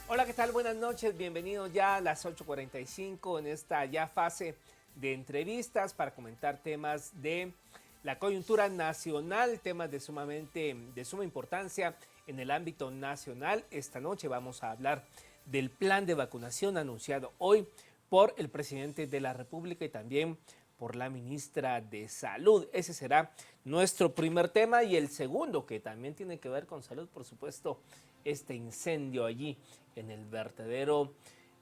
Hola, ¿qué tal? Buenas noches, bienvenidos ya a las 8:45 en esta ya fase de entrevistas para comentar temas de la coyuntura nacional, temas de suma importancia en el ámbito nacional. Esta noche vamos a hablar del plan de vacunación anunciado hoy por el presidente de la República y también por la ministra de Salud. Ese será nuestro primer tema y el segundo, que también tiene que ver con salud, por supuesto, este incendio allí en el vertedero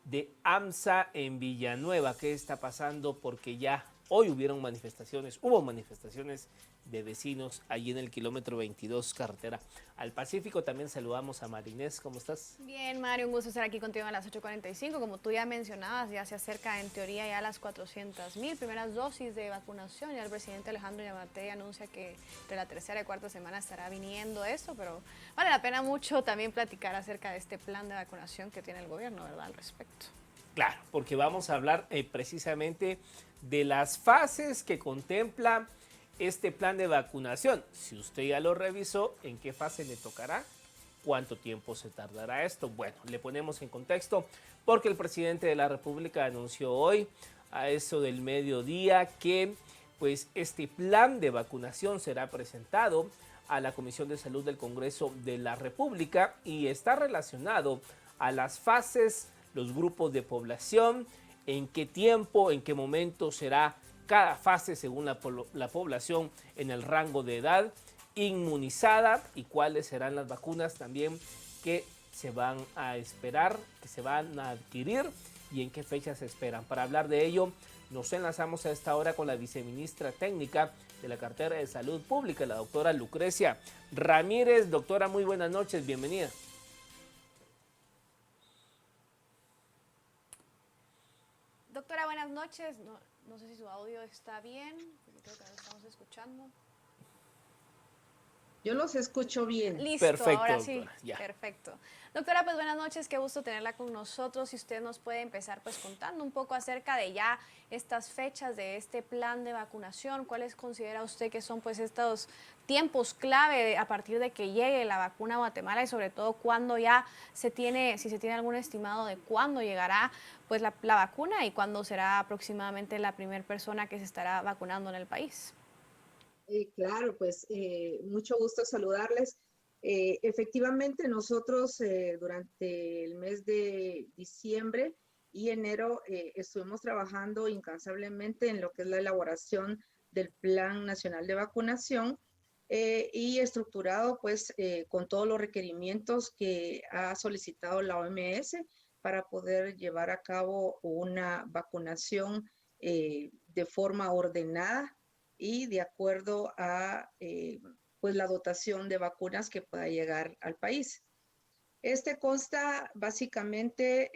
de AMSA en Villanueva. ¿Qué está pasando? Porque ya hoy hubo manifestaciones de vecinos allí en el kilómetro 22 carretera al Pacífico. También saludamos a Marinés, ¿cómo estás? Bien, Mario, un gusto estar aquí contigo a las 8:45. Como tú ya mencionabas, ya se acerca en teoría ya las 400.000 primeras dosis de vacunación. Ya el presidente Alejandro Yamatei anuncia que entre la tercera y cuarta semana estará viniendo esto, pero vale la pena mucho también platicar acerca de este plan de vacunación que tiene el gobierno, ¿verdad?, al respecto. Claro, porque vamos a hablar precisamente de las fases que contempla este plan de vacunación. Si usted ya lo revisó, ¿en qué fase le tocará? ¿Cuánto tiempo se tardará esto? Bueno, le ponemos en contexto porque el presidente de la República anunció hoy a eso del mediodía que pues este plan de vacunación será presentado a la Comisión de Salud del Congreso de la República y está relacionado a las fases, los grupos de población, en qué tiempo, en qué momento será cada fase según la población en el rango de edad inmunizada y cuáles serán las vacunas también que se van a esperar, que se van a adquirir y en qué fechas se esperan. Para hablar de ello, nos enlazamos a esta hora con la viceministra técnica de la cartera de Salud Pública, la doctora Lucrecia Ramírez. Doctora, muy buenas noches, bienvenida. Doctora, buenas noches. No sé si su audio está bien, porque creo que no estamos escuchando. Yo los escucho bien. Listo, Perfecto, ahora sí, doctora, ya. perfecto. Doctora, pues buenas noches, qué gusto tenerla con nosotros. Si usted nos puede empezar pues contando un poco acerca de ya estas fechas de este plan de vacunación, ¿cuáles considera usted que son pues estos tiempos clave a partir de que llegue la vacuna a Guatemala y sobre todo cuándo ya se tiene, si se tiene algún estimado de cuándo llegará pues la vacuna y cuándo será aproximadamente la primera persona que se estará vacunando en el país? Claro, pues mucho gusto saludarles. Efectivamente, nosotros durante el mes de diciembre y enero estuvimos trabajando incansablemente en lo que es la elaboración del Plan Nacional de Vacunación y estructurado pues con todos los requerimientos que ha solicitado la OMS para poder llevar a cabo una vacunación de forma ordenada y de acuerdo a pues la dotación de vacunas que pueda llegar al país. Este consta básicamente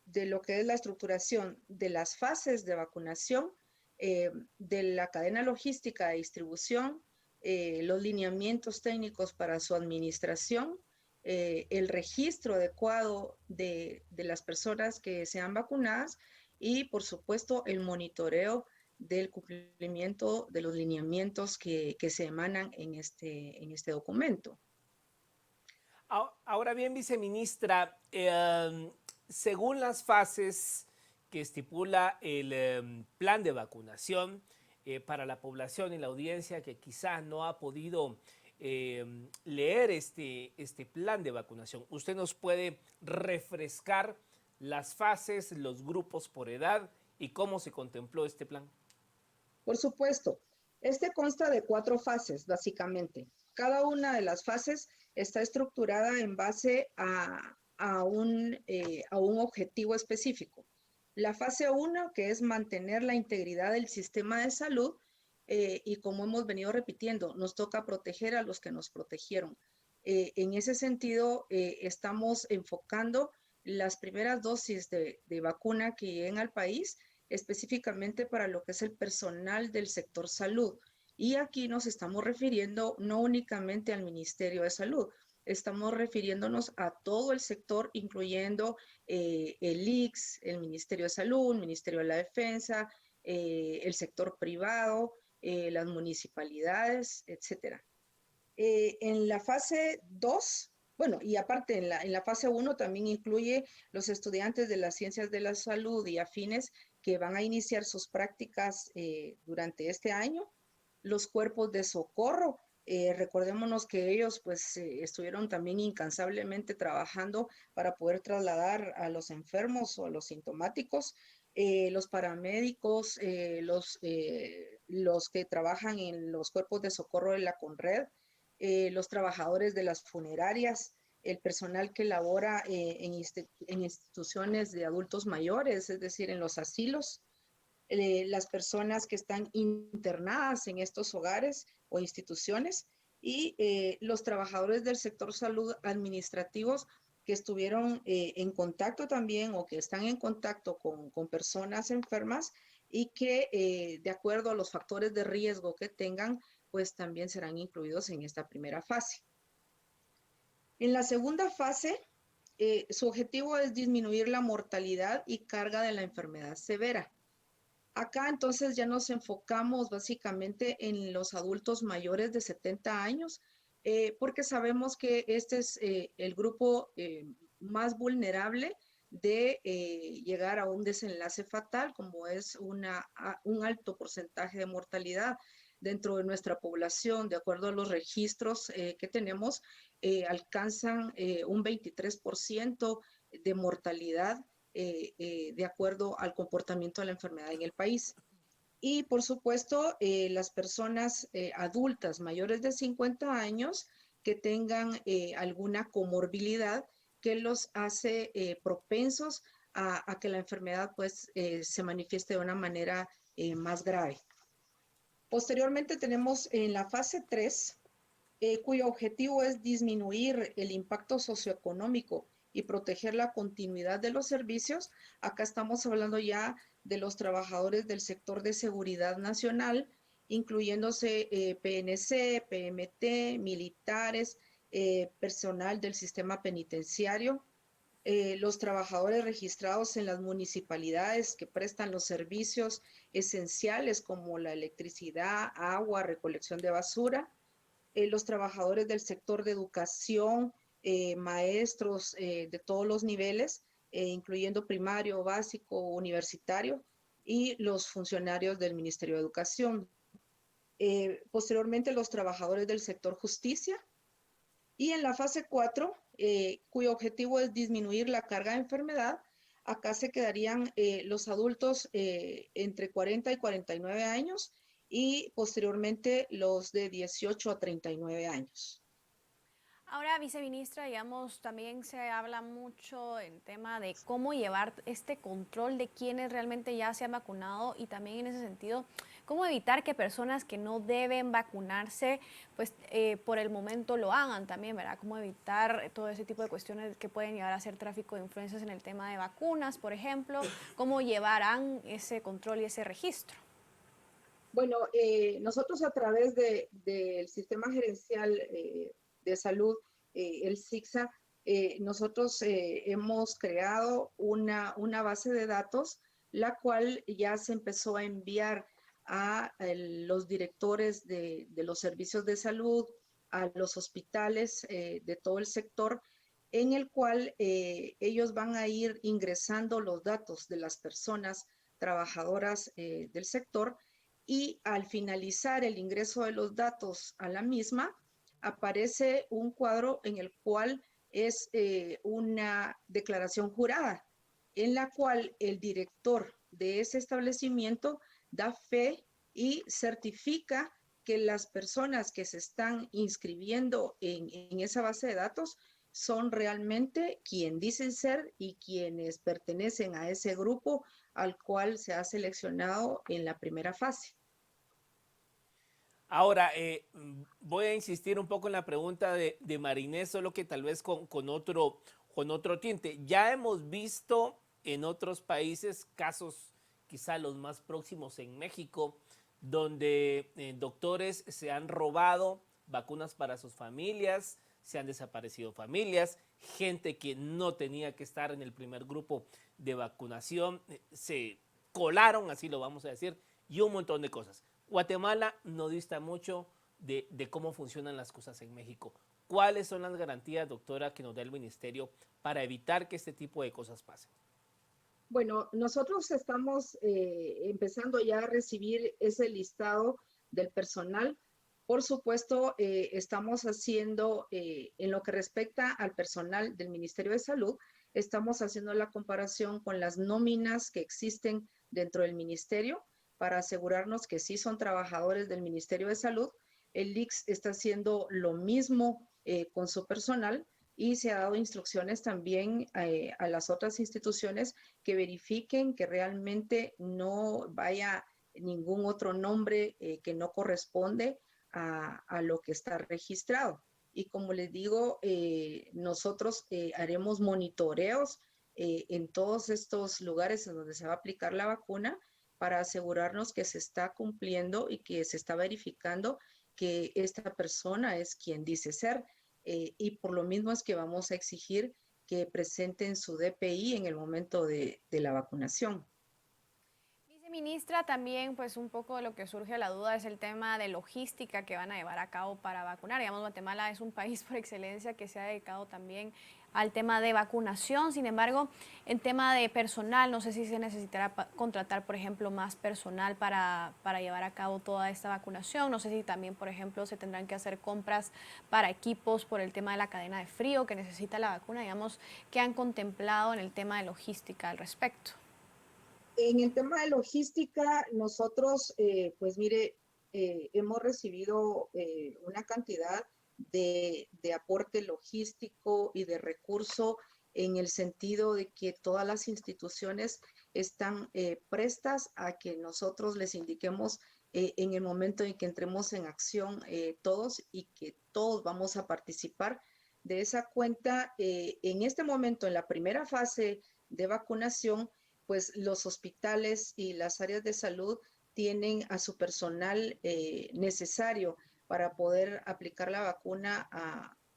de lo que es la estructuración de las fases de vacunación, de la cadena logística de distribución, los lineamientos técnicos para su administración, el registro adecuado de las personas que sean vacunadas y, por supuesto, el monitoreo del cumplimiento de los lineamientos que se emanan en este documento. Ahora bien, viceministra, según las fases que estipula el plan de vacunación para la población y la audiencia que quizá no ha podido leer este plan de vacunación, ¿usted nos puede refrescar las fases, los grupos por edad y cómo se contempló este plan? Por supuesto, este consta de 4 fases, básicamente. Cada una de las fases está estructurada en base a un objetivo específico. La fase 1, que es mantener la integridad del sistema de salud, y como hemos venido repitiendo, nos toca proteger a los que nos protegieron. En ese sentido, estamos enfocando las primeras dosis de vacuna que lleguen al país específicamente para lo que es el personal del sector salud. Y aquí nos estamos refiriendo no únicamente al Ministerio de Salud, estamos refiriéndonos a todo el sector, incluyendo el ICS, el Ministerio de Salud, el Ministerio de la Defensa, el sector privado, las municipalidades, etcétera. En la fase 2, bueno, y aparte en la fase uno también incluye los estudiantes de las ciencias de la salud y afines que van a iniciar sus prácticas durante este año, los cuerpos de socorro. Recordémonos que ellos pues estuvieron también incansablemente trabajando para poder trasladar a los enfermos o a los sintomáticos, los paramédicos, los que trabajan en los cuerpos de socorro de la CONRED, los trabajadores de las funerarias, el personal que labora en instituciones de adultos mayores, es decir, en los asilos, las personas que están internadas en estos hogares o instituciones y los trabajadores del sector salud administrativos que estuvieron en contacto también o que están en contacto con personas enfermas y que de acuerdo a los factores de riesgo que tengan, pues también serán incluidos en esta primera fase. En la segunda fase, su objetivo es disminuir la mortalidad y carga de la enfermedad severa. Acá entonces ya nos enfocamos básicamente en los adultos mayores de 70 años, porque sabemos que este es el grupo más vulnerable de llegar a un desenlace fatal, como es un alto porcentaje de mortalidad dentro de nuestra población, de acuerdo a los registros que tenemos, alcanzan un 23% de mortalidad de acuerdo al comportamiento de la enfermedad en el país. Y por supuesto, las personas adultas mayores de 50 años que tengan alguna comorbilidad que los hace propensos a que la enfermedad pues se manifieste de una manera más grave. Posteriormente tenemos en la fase 3, cuyo objetivo es disminuir el impacto socioeconómico y proteger la continuidad de los servicios. Acá estamos hablando ya de los trabajadores del sector de seguridad nacional, incluyéndose PNC, PMT, militares, personal del sistema penitenciario, los trabajadores registrados en las municipalidades que prestan los servicios esenciales como la electricidad, agua, recolección de basura, los trabajadores del sector de educación, maestros de todos los niveles, incluyendo primario, básico, universitario, y los funcionarios del Ministerio de Educación. Posteriormente, los trabajadores del sector justicia. Y en la fase 4, cuyo objetivo es disminuir la carga de enfermedad, acá se quedarían los adultos entre 40 y 49 años y posteriormente los de 18 a 39 años. Ahora, viceministra, digamos, también se habla mucho en tema de cómo llevar este control de quienes realmente ya se han vacunado y también en ese sentido, cómo evitar que personas que no deben vacunarse, pues por el momento lo hagan también, ¿verdad? Cómo evitar todo ese tipo de cuestiones que pueden llevar a hacer tráfico de influencias en el tema de vacunas, por ejemplo, cómo llevarán ese control y ese registro. Bueno, nosotros a través del sistema gerencial de salud, el SIGSA, nosotros hemos creado una base de datos, la cual ya se empezó a enviar a los directores de los servicios de salud, a los hospitales de todo el sector, en el cual ellos van a ir ingresando los datos de las personas trabajadoras del sector y al finalizar el ingreso de los datos a la misma, aparece un cuadro en el cual es una declaración jurada, en la cual el director de ese establecimiento da fe y certifica que las personas que se están inscribiendo en esa base de datos son realmente quien dicen ser y quienes pertenecen a ese grupo al cual se ha seleccionado en la primera fase. Ahora, voy a insistir un poco en la pregunta de Marinés, solo que tal vez con otro tinte. Ya hemos visto en otros países casos, quizá los más próximos en México, donde doctores se han robado vacunas para sus familias, se han desaparecido familias, gente que no tenía que estar en el primer grupo de vacunación, se colaron, así lo vamos a decir, y un montón de cosas. Guatemala no dista mucho de cómo funcionan las cosas en México. ¿Cuáles son las garantías, doctora, que nos da el ministerio para evitar que este tipo de cosas pasen? Bueno, nosotros estamos empezando ya a recibir ese listado del personal. Por supuesto, estamos haciendo, en lo que respecta al personal del Ministerio de Salud, estamos haciendo la comparación con las nóminas que existen dentro del ministerio para asegurarnos que sí son trabajadores del Ministerio de Salud. El ICS está haciendo lo mismo con su personal y se ha dado instrucciones también a las otras instituciones que verifiquen que realmente no vaya ningún otro nombre que no corresponde a lo que está registrado. Y como les digo, nosotros haremos monitoreos en todos estos lugares en donde se va a aplicar la vacuna para asegurarnos que se está cumpliendo y que se está verificando que esta persona es quien dice ser. Y por lo mismo es que vamos a exigir que presenten su DPI en el momento de la vacunación. Viceministra, también pues un poco de lo que surge a la duda es el tema de logística que van a llevar a cabo para vacunar. Digamos, Guatemala es un país por excelencia que se ha dedicado también al tema de vacunación. Sin embargo, en tema de personal, no sé si se necesitará contratar, por ejemplo, más personal para llevar a cabo toda esta vacunación. No sé si también, por ejemplo, se tendrán que hacer compras para equipos por el tema de la cadena de frío que necesita la vacuna. Digamos, ¿qué han contemplado en el tema de logística al respecto? En el tema de logística, nosotros, pues mire, hemos recibido una cantidad de aporte logístico y de recurso en el sentido de que todas las instituciones están prestas a que nosotros les indiquemos en el momento en que entremos en acción todos y que todos vamos a participar de esa cuenta. En este momento, en la primera fase de vacunación, pues los hospitales y las áreas de salud tienen a su personal necesario para poder aplicar la vacuna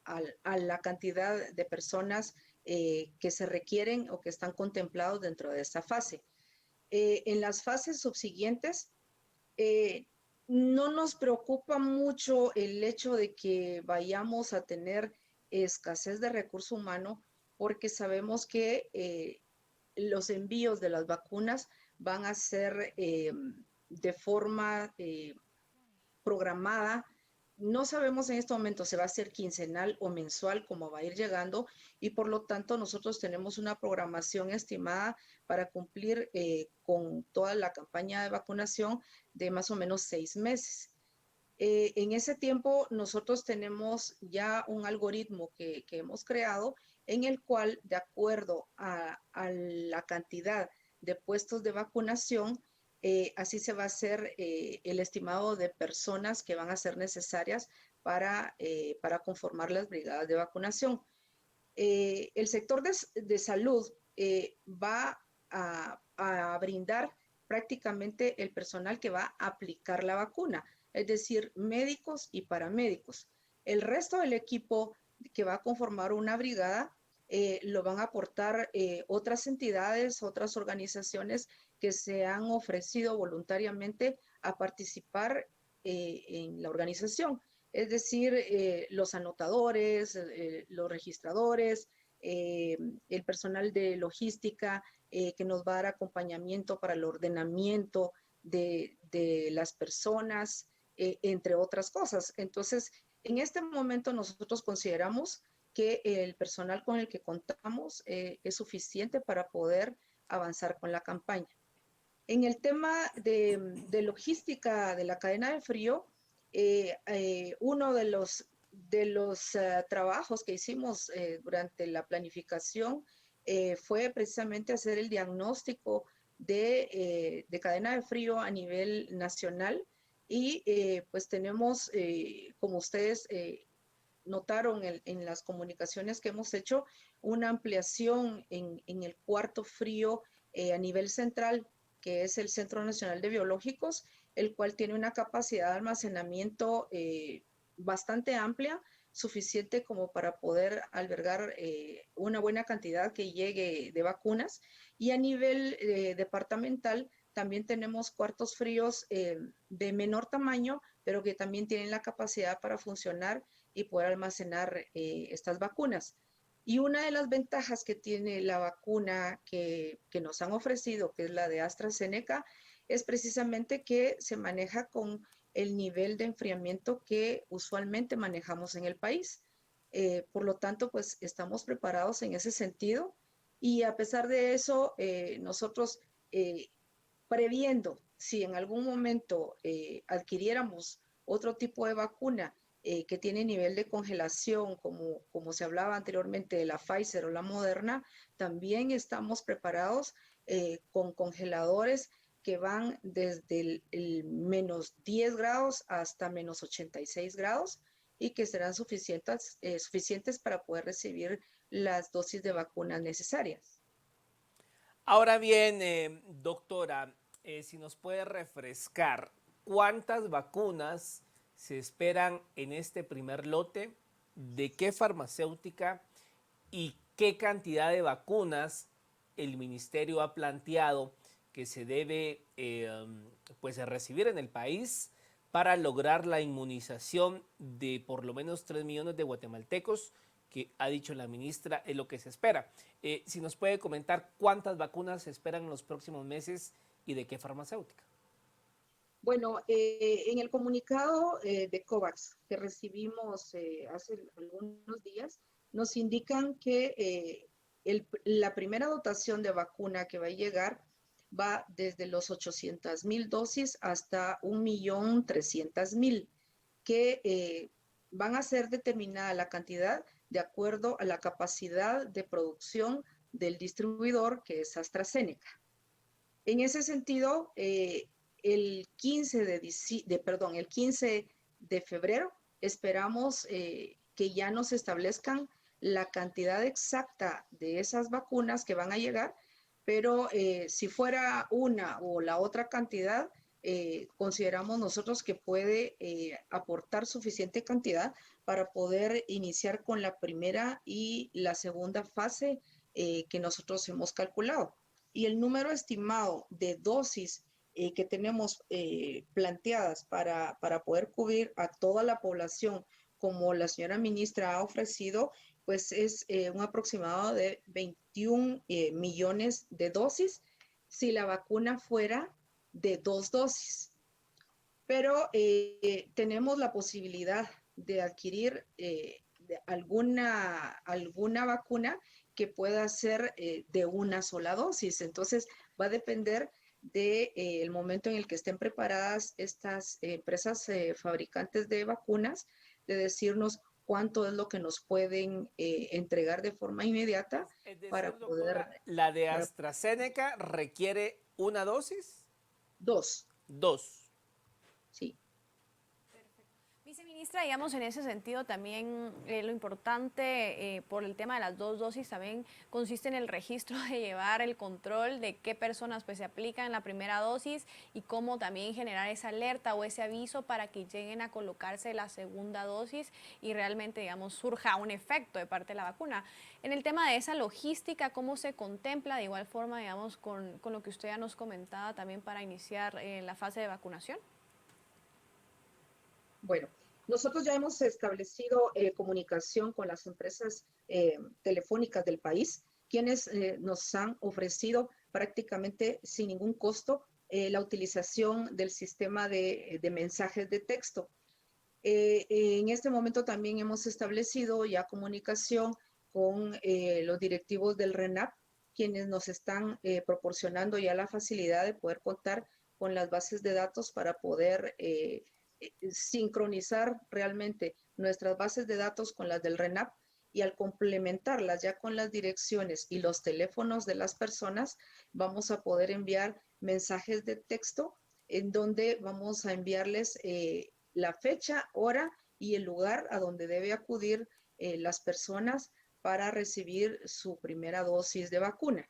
a la cantidad de personas que se requieren o que están contemplados dentro de esta fase. En las fases subsiguientes, eh, no nos preocupa mucho el hecho de que vayamos a tener escasez de recurso humano porque sabemos que los envíos de las vacunas van a ser de forma programada. No sabemos en este momento si va a ser quincenal o mensual, como va a ir llegando, y por lo tanto nosotros tenemos una programación estimada para cumplir con toda la campaña de vacunación de más o menos 6 meses. En ese tiempo nosotros tenemos ya un algoritmo que hemos creado en el cual, de acuerdo a la cantidad de puestos de vacunación, así se va a hacer el estimado de personas que van a ser necesarias para conformar las brigadas de vacunación. El sector de salud va a brindar prácticamente el personal que va a aplicar la vacuna, es decir, médicos y paramédicos. El resto del equipo que va a conformar una brigada lo van a aportar otras entidades, otras organizaciones que se han ofrecido voluntariamente a participar en la organización. Es decir, los anotadores, los registradores, el personal de logística que nos va a dar acompañamiento para el ordenamiento de las personas, entre otras cosas. Entonces, en este momento nosotros consideramos que el personal con el que contamos es suficiente para poder avanzar con la campaña. En el tema de logística de la cadena de frío, uno de los trabajos que hicimos durante la planificación fue precisamente hacer el diagnóstico de cadena de frío a nivel nacional y pues tenemos, como ustedes notaron en las comunicaciones que hemos hecho, una ampliación en el cuarto frío a nivel central, que es el Centro Nacional de Biológicos, el cual tiene una capacidad de almacenamiento bastante amplia, suficiente como para poder albergar una buena cantidad que llegue de vacunas. Y a nivel departamental, también tenemos cuartos fríos de menor tamaño, pero que también tienen la capacidad para funcionar y poder almacenar estas vacunas. Y una de las ventajas que tiene la vacuna que nos han ofrecido, que es la de AstraZeneca, es precisamente que se maneja con el nivel de enfriamiento que usualmente manejamos en el país. Por lo tanto, pues estamos preparados en ese sentido y a pesar de eso, nosotros eh, previendo si en algún momento adquiriéramos otro tipo de vacuna que tiene nivel de congelación, como se hablaba anteriormente de la Pfizer o la Moderna, también estamos preparados con congeladores que van desde el menos 10 grados hasta menos 86 grados y que serán suficientes para poder recibir las dosis de vacunas necesarias. Ahora bien, doctora, si nos puede refrescar, ¿cuántas vacunas se esperan en este primer lote? ¿De qué farmacéutica? ¿Y qué cantidad de vacunas el ministerio ha planteado que se debe pues recibir en el país para lograr la inmunización de por lo menos 3 millones de guatemaltecos, que ha dicho la ministra es lo que se espera? Si nos puede comentar cuántas vacunas se esperan en los próximos meses y de qué farmacéutica. Bueno, en el comunicado de COVAX que recibimos hace algunos días, nos indican que la primera dotación de vacuna que va a llegar va desde los 800,000 dosis hasta 1,300,000, que van a ser determinada la cantidad de acuerdo a la capacidad de producción del distribuidor, que es AstraZeneca. En ese sentido, el 15 el 15 de febrero esperamos que ya nos establezcan la cantidad exacta de esas vacunas que van a llegar, pero si fuera una o la otra cantidad, consideramos nosotros que puede aportar suficiente cantidad para poder iniciar con la primera y la segunda fase que nosotros hemos calculado. Y el número estimado de dosis que tenemos planteadas para poder cubrir a toda la población, como la señora ministra ha ofrecido, pues es un aproximado de 21 millones de dosis si la vacuna fuera de 2 dosis. Pero tenemos la posibilidad de adquirir de alguna vacuna que pueda ser de una sola dosis. Entonces, va a depender del momento en el que estén preparadas estas empresas fabricantes de vacunas, de decirnos cuánto es lo que nos pueden entregar de forma inmediata Es decir, para poder... doctora, ¿la de Para, AstraZeneca requiere una dosis? dos, Dos. sí. Viceministra, digamos, en ese sentido también lo importante por el tema de las 2 dosis también consiste en el registro de llevar el control de qué personas pues se aplican la primera dosis y cómo también generar esa alerta o ese aviso para que lleguen a colocarse la segunda dosis y realmente, digamos, surja un efecto de parte de la vacuna. En el tema de esa logística, ¿cómo se contempla de igual forma, digamos, con lo que usted ya nos comentaba también para iniciar la fase de vacunación? Bueno, nosotros ya hemos establecido comunicación con las empresas telefónicas del país, quienes nos han ofrecido prácticamente sin ningún costo la utilización del sistema de mensajes de texto. En este momento también hemos establecido ya comunicación con los directivos del RENAP, quienes nos están proporcionando ya la facilidad de poder contar con las bases de datos para poder sincronizar realmente nuestras bases de datos con las del RENAP y al complementarlas ya con las direcciones y los teléfonos de las personas, vamos a poder enviar mensajes de texto en donde vamos a enviarles la fecha, hora y el lugar a donde debe acudir las personas para recibir su primera dosis de vacuna.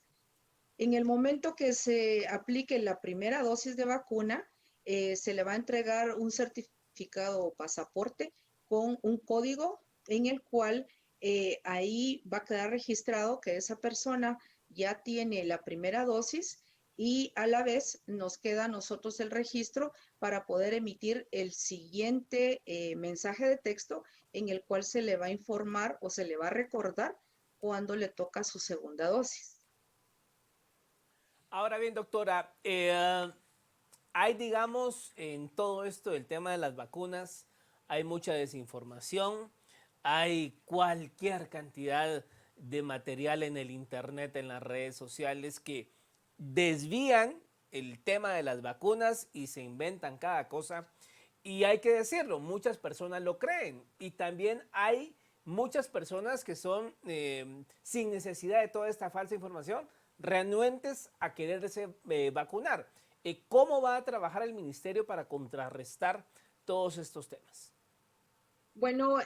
En el momento que se aplique la primera dosis de vacuna, se le va a entregar un certificado o pasaporte con un código en el cual ahí va a quedar registrado que esa persona ya tiene la primera dosis y a la vez nos queda a nosotros el registro para poder emitir el siguiente mensaje de texto en el cual se le va a informar o se le va a recordar cuando le toca su segunda dosis. Ahora bien, doctora, hay, digamos, en todo esto del tema de las vacunas, hay mucha desinformación, hay cualquier cantidad de material en el internet, en las redes sociales que desvían el tema de las vacunas y se inventan cada cosa. Y hay que decirlo, muchas personas lo creen y también hay muchas personas que son, sin necesidad de toda esta falsa información, renuentes a quererse vacunar. ¿Cómo va a trabajar el ministerio para contrarrestar todos estos temas? Bueno,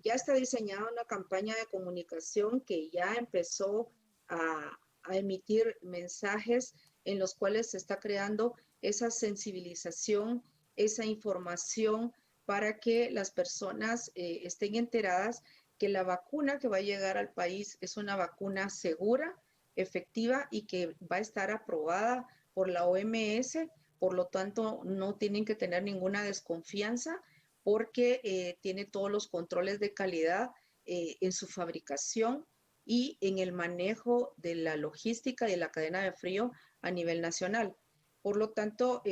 ya está diseñada una campaña de comunicación que ya empezó a emitir mensajes en los cuales se está creando esa sensibilización, esa información para que las personas estén enteradas que la vacuna que va a llegar al país es una vacuna segura, efectiva y que va a estar aprobada por la OMS. Por lo tanto, no tienen que tener ninguna desconfianza porque tiene todos los controles de calidad en su fabricación y en el manejo de la logística y de la cadena de frío a nivel nacional. Por lo tanto,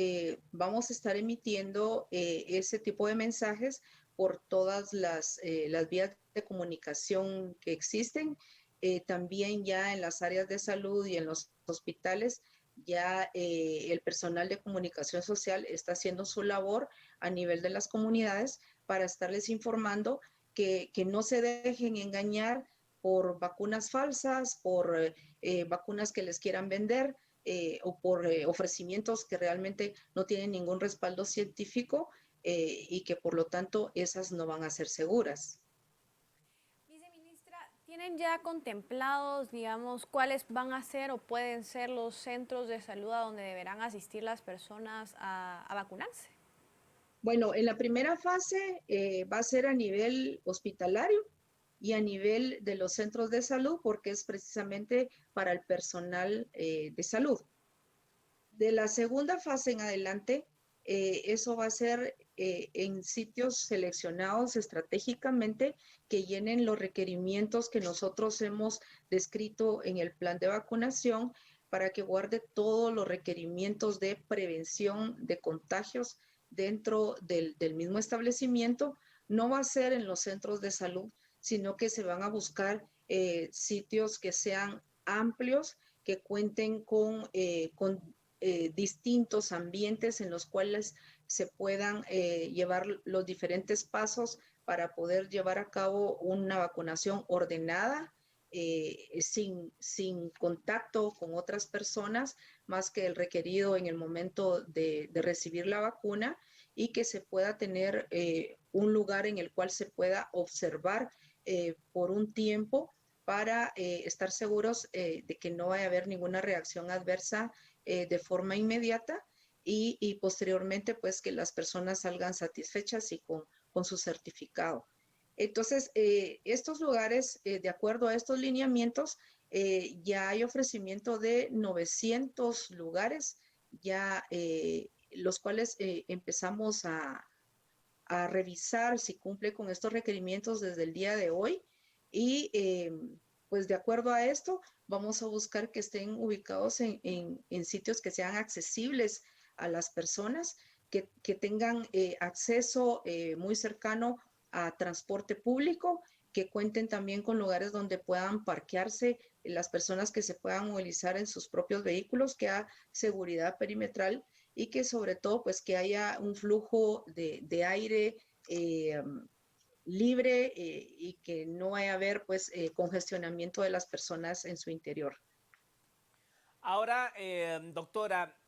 vamos a estar emitiendo ese tipo de mensajes por todas las vías de comunicación que existen. También ya en las áreas de salud y en los hospitales, ya el personal de comunicación social está haciendo su labor a nivel de las comunidades para estarles informando que no se dejen engañar por vacunas falsas, por vacunas que les quieran vender o por ofrecimientos que realmente no tienen ningún respaldo científico y que por lo tanto esas no van a ser seguras. Viceministra, ¿tienen ya contemplados, digamos, cuáles van a ser o pueden ser los centros de salud a donde deberán asistir las personas a vacunarse? Bueno, en la primera fase va a ser a nivel hospitalario y a nivel de los centros de salud porque es precisamente para el personal de salud. De la segunda fase en adelante, eso va a ser en sitios seleccionados estratégicamente que llenen los requerimientos que nosotros hemos descrito en el plan de vacunación para que guarde todos los requerimientos de prevención de contagios dentro del mismo establecimiento. No va a ser en los centros de salud, sino que se van a buscar sitios que sean amplios, que cuenten con distintos ambientes en los cuales se puedan llevar los diferentes pasos para poder llevar a cabo una vacunación ordenada, sin contacto con otras personas, más que el requerido en el momento de recibir la vacuna y que se pueda tener un lugar en el cual se pueda observar por un tiempo para estar seguros de que no vaya a haber ninguna reacción adversa de forma inmediata y posteriormente pues que las personas salgan satisfechas y con su certificado. Entonces, estos lugares, de acuerdo a estos lineamientos, ya hay ofrecimiento de 900 lugares, ya los cuales empezamos a revisar si cumple con estos requerimientos desde el día de hoy y pues de acuerdo a esto vamos a buscar que estén ubicados en sitios que sean accesibles a las personas, que tengan acceso muy cercano a transporte público, que cuenten también con lugares donde puedan parquearse las personas que se puedan movilizar en sus propios vehículos, que haya seguridad perimetral y que sobre todo pues que haya un flujo de aire libre y que no vaya a haber pues congestionamiento de las personas en su interior. Ahora, doctora,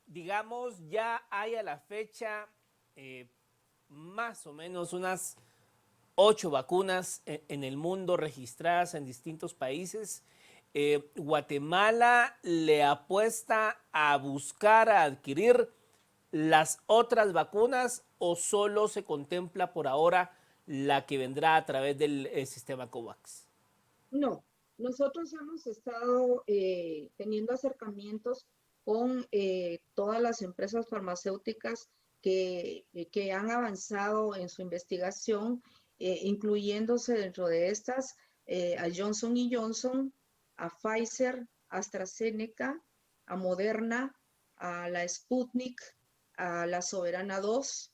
digamos, ya hay a la fecha más o menos unas 8 vacunas en el mundo registradas en distintos países. Guatemala le apuesta a buscar, a adquirir las otras vacunas o solo se contempla por ahora la que vendrá a través del sistema COVAX. No, nosotros hemos estado teniendo acercamientos con todas las empresas farmacéuticas que han avanzado en su investigación incluyéndose dentro de estas a Johnson y Johnson, a Pfizer, AstraZeneca, a Moderna, a la Sputnik, a la Soberana 2,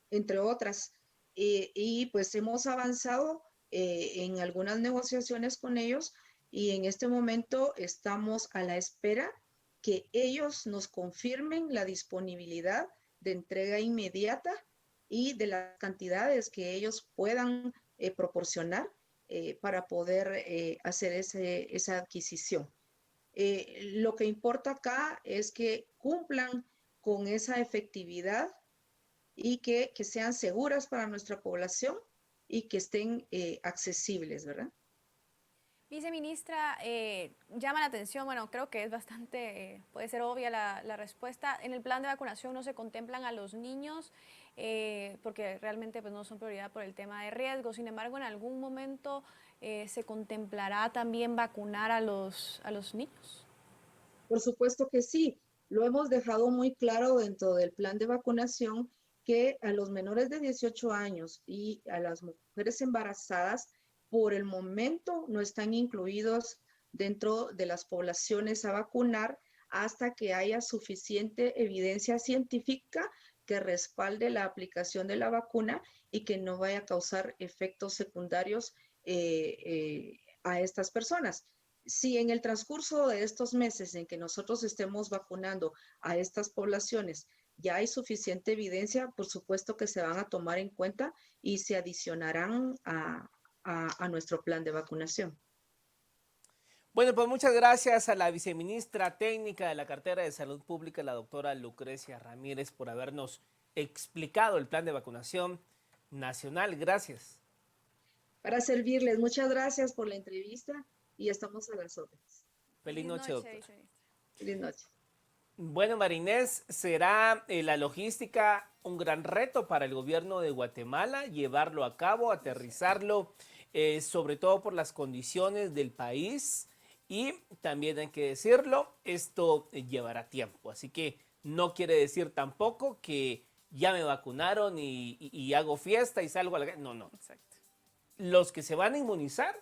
entre otras. Y pues hemos avanzado en algunas negociaciones con ellos y en este momento estamos a la espera que ellos nos confirmen la disponibilidad de entrega inmediata y de las cantidades que ellos puedan proporcionar para poder hacer esa adquisición. Lo que importa acá es que cumplan con esa efectividad y que sean seguras para nuestra población y que estén accesibles, ¿verdad? Viceministra, llama la atención, bueno, creo que es bastante, puede ser obvia la respuesta. En el plan de vacunación no se contemplan a los niños porque realmente pues, no son prioridad por el tema de riesgo. Sin embargo, en algún momento se contemplará también vacunar a los niños. Por supuesto que sí. Lo hemos dejado muy claro dentro del plan de vacunación que a los menores de 18 años y a las mujeres embarazadas por el momento no están incluidos dentro de las poblaciones a vacunar hasta que haya suficiente evidencia científica que respalde la aplicación de la vacuna y que no vaya a causar efectos secundarios a estas personas. Si en el transcurso de estos meses en que nosotros estemos vacunando a estas poblaciones ya hay suficiente evidencia, por supuesto que se van a tomar en cuenta y se adicionarán a nuestro plan de vacunación. Bueno, pues muchas gracias a la viceministra técnica de la cartera de Salud Pública, la doctora Lucrecia Ramírez, por habernos explicado el plan de vacunación nacional. Gracias. Para servirles, muchas gracias por la entrevista y estamos a las órdenes. Feliz noche, doctora. Feliz noche. Bueno, Marinés, ¿será la logística un gran reto para el gobierno de Guatemala llevarlo a cabo, aterrizarlo, sobre todo por las condiciones del país? Y también hay que decirlo, esto llevará tiempo, así que no quiere decir tampoco que ya me vacunaron y hago fiesta y salgo a la calle. No, no. Exacto. Los que se van a inmunizar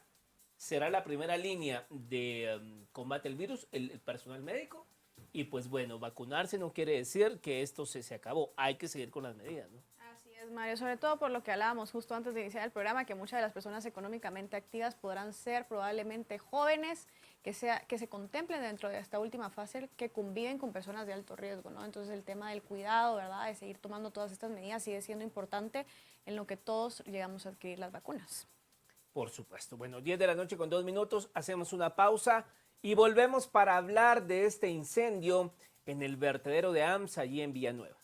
será la primera línea de combate al virus, el personal médico. Y pues bueno, vacunarse no quiere decir que esto se acabó, hay que seguir con las medidas, ¿no? Así es, Mario, sobre todo por lo que hablábamos justo antes de iniciar el programa, que muchas de las personas económicamente activas podrán ser probablemente jóvenes, que se contemplen dentro de esta última fase, que conviven con personas de alto riesgo, ¿no? Entonces el tema del cuidado, ¿verdad?, de seguir tomando todas estas medidas sigue siendo importante en lo que todos llegamos a adquirir las vacunas. Por supuesto. Bueno, 10 de la noche con 2 minutos, hacemos una pausa y volvemos para hablar de este incendio en el vertedero de AMSA allí en Villanueva.